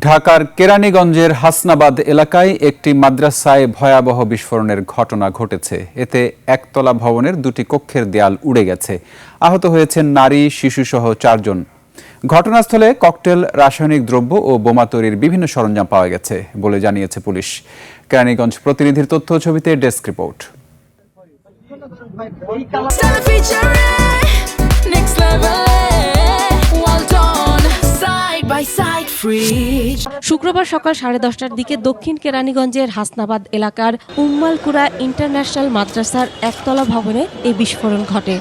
ঢাকার কেরানীগঞ্জের হাসনাবাদ এলাকায় একটি মাদ্রাসায় ভয়াবহ বিস্ফোরণের ঘটনা ঘটেছে। এতে একতলা ভবনের দুটি কক্ষের দেয়াল উড়ে গেছে। আহত হয়েছেন নারী, শিশুসহ 4 জন। ঘটনাস্থলে ককটেল, রাসায়নিক দ্রব্য ও বোমা তৈরির বিভিন্ন সরঞ্জাম পাওয়া গেছে বলে জানিয়েছে পুলিশ। কেরানীগঞ্জ প্রতিনিধির তথ্য ছবিতে ডেস্ক রিপোর্ট। শুক্রবার সকাল 10:30টার দিকে দক্ষিণ কেরানীগঞ্জের হাসনাবাদ এলাকার উম্মালকুরা ইন্টারন্যাশনাল মাদ্রাসার একতলা ভবনে এই বিস্ফোরণ ঘটে।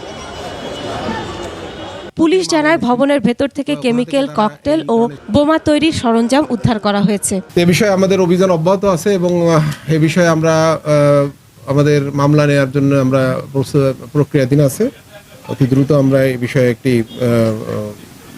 পুলিশ জানায় ভবনের ভেতর থেকে কেমিক্যাল, ককটেল ও বোমা তৈরির সরঞ্জাম উদ্ধার করা হয়েছে। এ বিষয়ে আমাদের অভিযান অব্যাহত আছে এবং এ বিষয়ে আমরা আমাদের মামলা নেওয়ার জন্য আমরা প্রক্রিয়াধীন আছে। অতি দ্রুত আমরা এই বিষয়ে একটি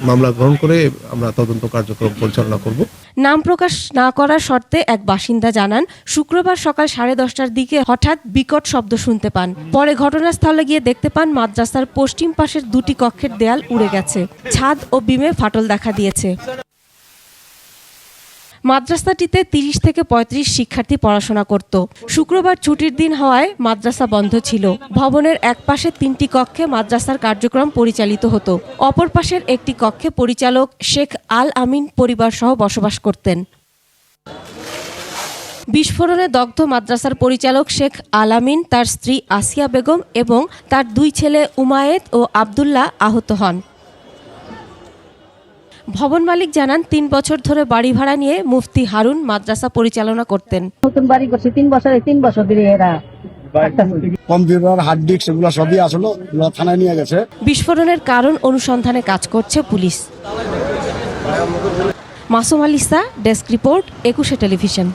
মামলা গ্রহণ করে আমরা তদন্ত কার্যক্রম পরিচালনা করব। নাম প্রকাশ না করার শর্তে এক বাসিন্দা জানান, শুক্রবার সকাল 10:30টার দিকে হঠাৎ বিকট শব্দ শুনতে পান। পরে ঘটনাস্থলে গিয়ে দেখতে পান মাদ্রাসার পশ্চিম পাশের দুটি কক্ষের দেয়াল উড়ে গেছে। ছাদ ও বিমে ফাটল দেখা দিয়েছে। মাদ্রাসাটিতে 30 থেকে 35 শিক্ষার্থী পড়াশোনা করত। শুক্রবার ছুটির দিন হওয়ায় মাদ্রাসা বন্ধ ছিল। ভবনের এক পাশে 3টি কক্ষে মাদ্রাসার কার্যক্রম পরিচালিত হতো। অপর পাশের একটি কক্ষে পরিচালক শেখ আল আমিন পরিবার সহ বসবাস করতেন। বিস্ফোরণে দগ্ধ মাদ্রাসার পরিচালক শেখ আল আমিন, তার স্ত্রী আসিয়া বেগম এবং তার 2 ছেলে উমায়েত ও আবদুল্লাহ আহত হন। ভবন মালিক জানান, 3 বছর ধরে বাড়ি ভাড়া নিয়ে মুফতি হারুন মাদ্রাসা পরিচালনা করতেন। নতুন বাড়ি করছি 3 বছর ধরে এরা কম্পিউটার, হার্ড ডিস্ক এগুলো সবই আসলো, থানায় নিয়ে গেছে। বিস্ফোরণের কারণ অনুসন্ধানে কাজ করছে police. Masum আলিসা, desk report, 21 television.